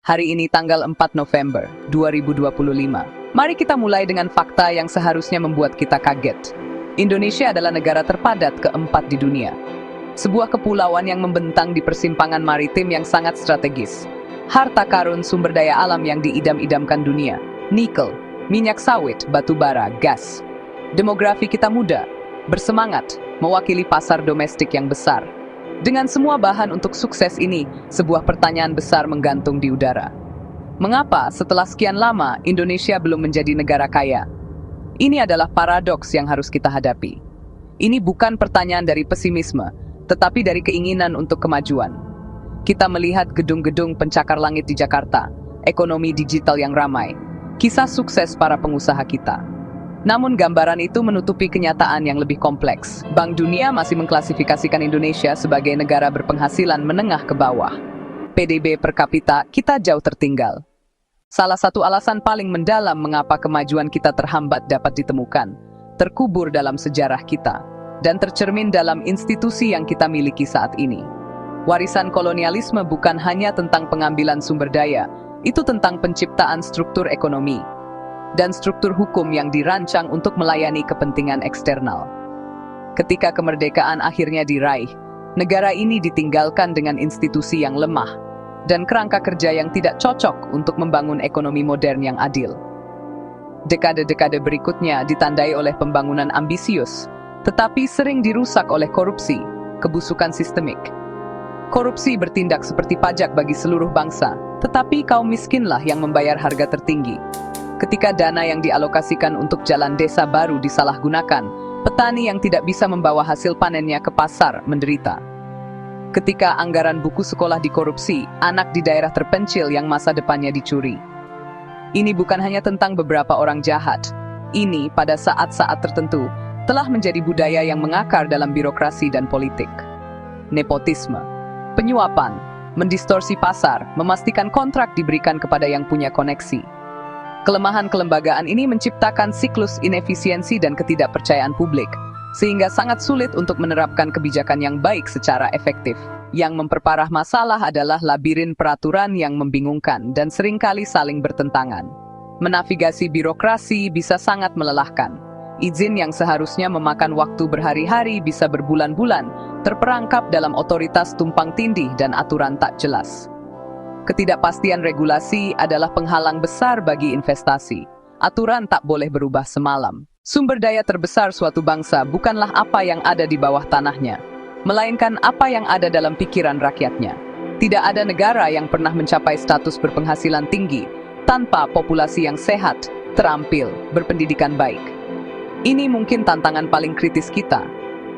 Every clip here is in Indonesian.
Hari ini tanggal 4 November 2025. Mari kita mulai dengan fakta yang seharusnya membuat kita kaget. Indonesia adalah negara terpadat keempat di dunia. Sebuah kepulauan yang membentang di persimpangan maritim yang sangat strategis. Harta karun sumber daya alam yang diidam-idamkan dunia. Nikel, minyak sawit, batu bara, gas. Demografi kita muda, bersemangat, mewakili pasar domestik yang besar. Dengan semua bahan untuk sukses ini, sebuah pertanyaan besar menggantung di udara. Mengapa setelah sekian lama Indonesia belum menjadi negara kaya? Ini adalah paradoks yang harus kita hadapi. Ini bukan pertanyaan dari pesimisme, tetapi dari keinginan untuk kemajuan. Kita melihat gedung-gedung pencakar langit di Jakarta, ekonomi digital yang ramai, kisah sukses para pengusaha kita. Namun gambaran itu menutupi kenyataan yang lebih kompleks. Bank Dunia masih mengklasifikasikan Indonesia sebagai negara berpenghasilan menengah ke bawah. PDB per kapita kita jauh tertinggal. Salah satu alasan paling mendalam mengapa kemajuan kita terhambat dapat ditemukan, terkubur dalam sejarah kita, dan tercermin dalam institusi yang kita miliki saat ini. Warisan kolonialisme bukan hanya tentang pengambilan sumber daya, itu tentang penciptaan struktur ekonomi dan struktur hukum yang dirancang untuk melayani kepentingan eksternal. Ketika kemerdekaan akhirnya diraih, negara ini ditinggalkan dengan institusi yang lemah dan kerangka kerja yang tidak cocok untuk membangun ekonomi modern yang adil. Dekade-dekade berikutnya ditandai oleh pembangunan ambisius, tetapi sering dirusak oleh korupsi, kebusukan sistemik. Korupsi bertindak seperti pajak bagi seluruh bangsa, tetapi kaum miskinlah yang membayar harga tertinggi. Ketika dana yang dialokasikan untuk jalan desa baru disalahgunakan, petani yang tidak bisa membawa hasil panennya ke pasar menderita. Ketika anggaran buku sekolah dikorupsi, anak di daerah terpencil yang masa depannya dicuri. Ini bukan hanya tentang beberapa orang jahat. Ini pada saat-saat tertentu telah menjadi budaya yang mengakar dalam birokrasi dan politik. Nepotisme, penyuapan, mendistorsi pasar, memastikan kontrak diberikan kepada yang punya koneksi. Kelemahan kelembagaan ini menciptakan siklus inefisiensi dan ketidakpercayaan publik, sehingga sangat sulit untuk menerapkan kebijakan yang baik secara efektif. Yang memperparah masalah adalah labirin peraturan yang membingungkan dan seringkali saling bertentangan. Menavigasi birokrasi bisa sangat melelahkan. Izin yang seharusnya memakan waktu berhari-hari bisa berbulan-bulan, terperangkap dalam otoritas tumpang tindih dan aturan tak jelas. Ketidakpastian regulasi adalah penghalang besar bagi investasi. Aturan tak boleh berubah semalam. Sumber daya terbesar suatu bangsa bukanlah apa yang ada di bawah tanahnya, melainkan apa yang ada dalam pikiran rakyatnya. Tidak ada negara yang pernah mencapai status berpenghasilan tinggi tanpa populasi yang sehat, terampil, berpendidikan baik. Ini mungkin tantangan paling kritis kita.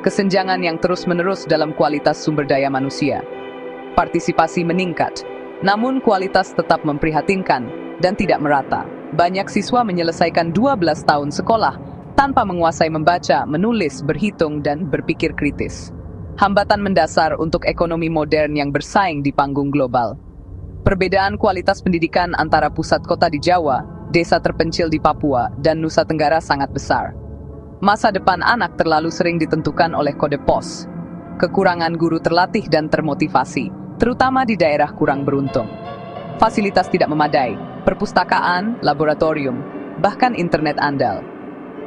Kesenjangan yang terus-menerus dalam kualitas sumber daya manusia. Partisipasi meningkat, namun kualitas tetap memprihatinkan dan tidak merata. Banyak siswa menyelesaikan 12 tahun sekolah tanpa menguasai membaca, menulis, berhitung, dan berpikir kritis. Hambatan mendasar untuk ekonomi modern yang bersaing di panggung global. Perbedaan kualitas pendidikan antara pusat kota di Jawa, desa terpencil di Papua, dan Nusa Tenggara sangat besar. Masa depan anak terlalu sering ditentukan oleh kode pos. Kekurangan guru terlatih dan termotivasi, terutama di daerah kurang beruntung. Fasilitas tidak memadai, perpustakaan, laboratorium, bahkan internet andal.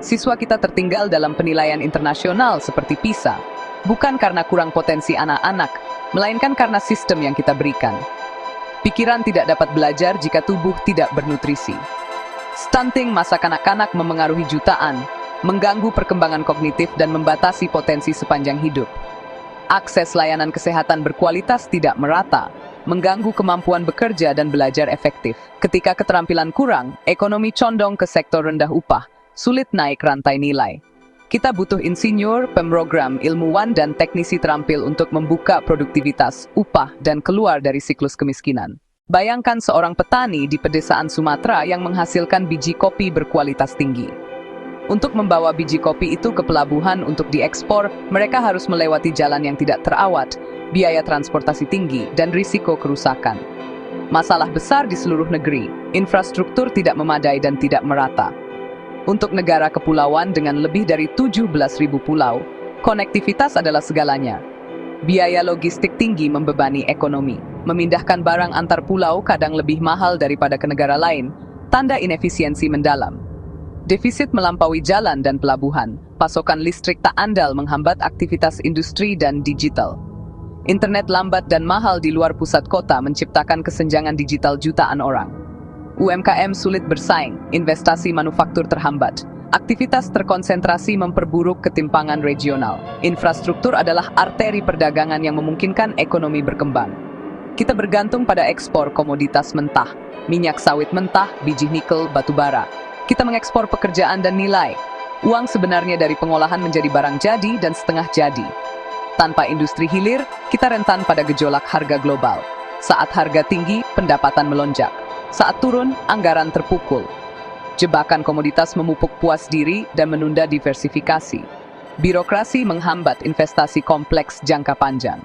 Siswa kita tertinggal dalam penilaian internasional seperti PISA, bukan karena kurang potensi anak-anak, melainkan karena sistem yang kita berikan. Pikiran tidak dapat belajar jika tubuh tidak bernutrisi. Stunting masa kanak-kanak memengaruhi jutaan, mengganggu perkembangan kognitif dan membatasi potensi sepanjang hidup. Akses layanan kesehatan berkualitas tidak merata, mengganggu kemampuan bekerja dan belajar efektif. Ketika keterampilan kurang, ekonomi condong ke sektor rendah upah, sulit naik rantai nilai. Kita butuh insinyur, pemrogram, ilmuwan, dan teknisi terampil untuk membuka produktivitas, upah, dan keluar dari siklus kemiskinan. Bayangkan seorang petani di pedesaan Sumatera yang menghasilkan biji kopi berkualitas tinggi. Untuk membawa biji kopi itu ke pelabuhan untuk diekspor, mereka harus melewati jalan yang tidak terawat, biaya transportasi tinggi, dan risiko kerusakan. Masalah besar di seluruh negeri, infrastruktur tidak memadai dan tidak merata. Untuk negara kepulauan dengan lebih dari 17.000 pulau, konektivitas adalah segalanya. Biaya logistik tinggi membebani ekonomi. Memindahkan barang antar pulau kadang lebih mahal daripada ke negara lain, tanda inefisiensi mendalam. Defisit melampaui jalan dan pelabuhan, pasokan listrik tak andal menghambat aktivitas industri dan digital. Internet lambat dan mahal di luar pusat kota menciptakan kesenjangan digital jutaan orang. UMKM sulit bersaing, investasi manufaktur terhambat. Aktivitas terkonsentrasi memperburuk ketimpangan regional. Infrastruktur adalah arteri perdagangan yang memungkinkan ekonomi berkembang. Kita bergantung pada ekspor komoditas mentah, minyak sawit mentah, biji nikel, batu bara. Kita mengekspor pekerjaan dan nilai. Uang sebenarnya dari pengolahan menjadi barang jadi dan setengah jadi. Tanpa industri hilir, kita rentan pada gejolak harga global. Saat harga tinggi, pendapatan melonjak. Saat turun, anggaran terpukul. Jebakan komoditas memupuk puas diri dan menunda diversifikasi. Birokrasi menghambat investasi kompleks jangka panjang.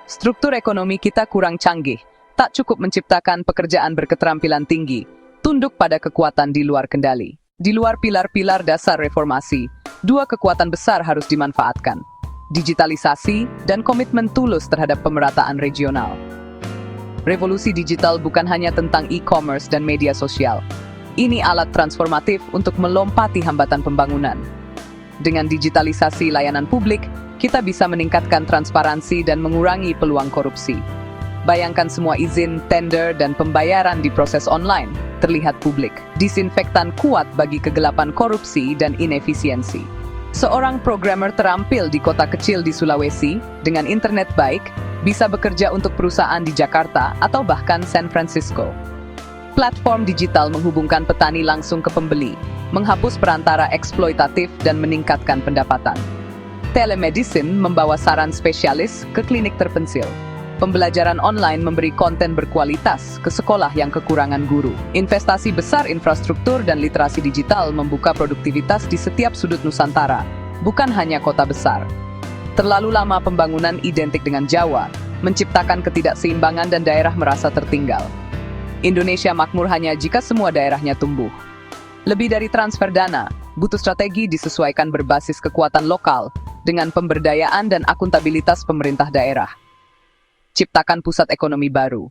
Struktur ekonomi kita kurang canggih, tak cukup menciptakan pekerjaan berketerampilan tinggi, tunduk pada kekuatan di luar kendali. Di luar pilar-pilar dasar reformasi, dua kekuatan besar harus dimanfaatkan: digitalisasi dan komitmen tulus terhadap pemerataan regional. Revolusi digital bukan hanya tentang e-commerce dan media sosial. Ini alat transformatif untuk melompati hambatan pembangunan. Dengan digitalisasi layanan publik, kita bisa meningkatkan transparansi dan mengurangi peluang korupsi. Bayangkan semua izin, tender, dan pembayaran di proses online terlihat publik. Disinfektan kuat bagi kegelapan korupsi dan inefisiensi. Seorang programmer terampil di kota kecil di Sulawesi dengan internet baik bisa bekerja untuk perusahaan di Jakarta atau bahkan San Francisco. Platform digital menghubungkan petani langsung ke pembeli, menghapus perantara eksploitatif dan meningkatkan pendapatan. Telemedicine membawa saran spesialis ke klinik terpencil. Pembelajaran online memberi konten berkualitas ke sekolah yang kekurangan guru. Investasi besar infrastruktur dan literasi digital membuka produktivitas di setiap sudut Nusantara, bukan hanya kota besar. Terlalu lama pembangunan identik dengan Jawa, menciptakan ketidakseimbangan dan daerah merasa tertinggal. Indonesia makmur hanya jika semua daerahnya tumbuh. Lebih dari transfer dana, butuh strategi disesuaikan berbasis kekuatan lokal dengan pemberdayaan dan akuntabilitas pemerintah daerah. Ciptakan pusat ekonomi baru.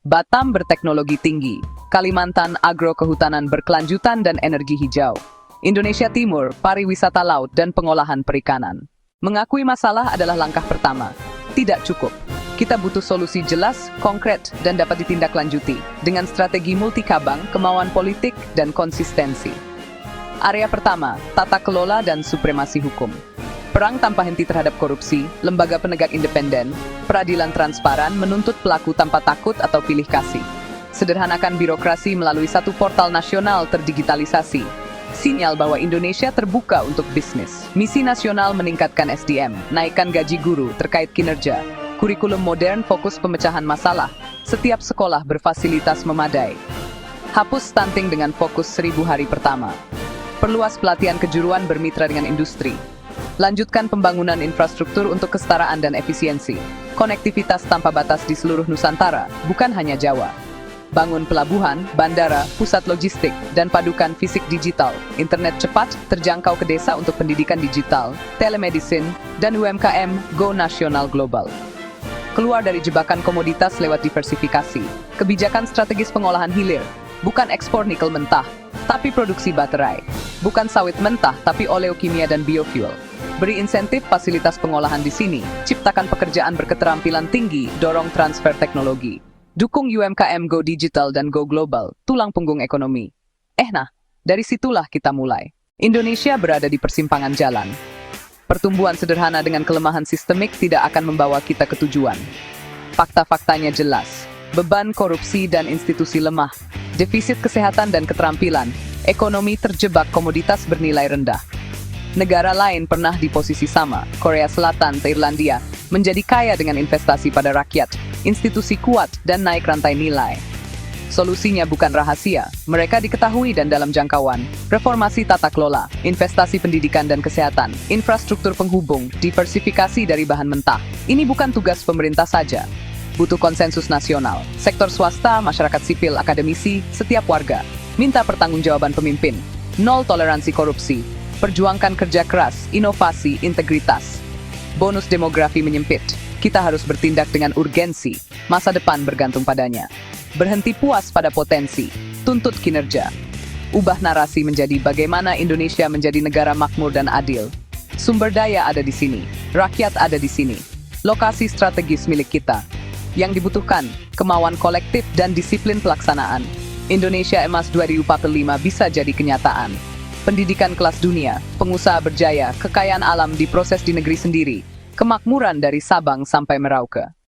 Batam berteknologi tinggi, Kalimantan agro-kehutanan berkelanjutan dan energi hijau. Indonesia Timur, pariwisata laut dan pengolahan perikanan. Mengakui masalah adalah langkah pertama. Tidak cukup. Kita butuh solusi jelas, konkret, dan dapat ditindaklanjuti dengan strategi multikabang, kemauan politik, dan konsistensi. Area pertama, tata kelola dan supremasi hukum. Perang tanpa henti terhadap korupsi, lembaga penegak independen, peradilan transparan menuntut pelaku tanpa takut atau pilih kasih. Sederhanakan birokrasi melalui satu portal nasional terdigitalisasi. Sinyal bahwa Indonesia terbuka untuk bisnis. Misi nasional meningkatkan SDM, naikkan gaji guru terkait kinerja. Kurikulum modern fokus pemecahan masalah. Setiap sekolah berfasilitas memadai. Hapus stunting dengan fokus 1000 hari pertama. Perluas pelatihan kejuruan bermitra dengan industri. Lanjutkan pembangunan infrastruktur untuk kesetaraan dan efisiensi. Konektivitas tanpa batas di seluruh Nusantara, bukan hanya Jawa. Bangun pelabuhan, bandara, pusat logistik, dan padukan fisik digital. Internet cepat, terjangkau ke desa untuk pendidikan digital, telemedicine, dan UMKM Go Nasional Global. Keluar dari jebakan komoditas lewat diversifikasi. Kebijakan strategis pengolahan hilir, bukan ekspor nikel mentah, tapi produksi baterai. Bukan sawit mentah, tapi oleokimia dan biofuel. Beri insentif fasilitas pengolahan di sini, ciptakan pekerjaan berketerampilan tinggi, dorong transfer teknologi. Dukung UMKM Go Digital dan Go Global, tulang punggung ekonomi. Dari situlah kita mulai. Indonesia berada di persimpangan jalan. Pertumbuhan sederhana dengan kelemahan sistemik tidak akan membawa kita ke tujuan. Fakta-faktanya jelas. Beban korupsi dan institusi lemah, defisit kesehatan dan keterampilan, ekonomi terjebak komoditas bernilai rendah. Negara lain pernah di posisi sama, Korea Selatan, Irlandia, menjadi kaya dengan investasi pada rakyat, institusi kuat, dan naik rantai nilai. Solusinya bukan rahasia, mereka diketahui dan dalam jangkauan. Reformasi tata kelola, investasi pendidikan dan kesehatan, infrastruktur penghubung, diversifikasi dari bahan mentah. Ini bukan tugas pemerintah saja. Butuh konsensus nasional, sektor swasta, masyarakat sipil, akademisi, setiap warga. Minta pertanggungjawaban pemimpin, nol toleransi korupsi. Perjuangkan kerja keras, inovasi, integritas. Bonus demografi menyempit. Kita harus bertindak dengan urgensi, masa depan bergantung padanya. Berhenti puas pada potensi, tuntut kinerja. Ubah narasi menjadi bagaimana Indonesia menjadi negara makmur dan adil. Sumber daya ada di sini, rakyat ada di sini. Lokasi strategis milik kita. Yang dibutuhkan, kemauan kolektif dan disiplin pelaksanaan. Indonesia Emas 2045 bisa jadi kenyataan. Pendidikan kelas dunia, pengusaha berjaya, kekayaan alam diproses di negeri sendiri, kemakmuran dari Sabang sampai Merauke.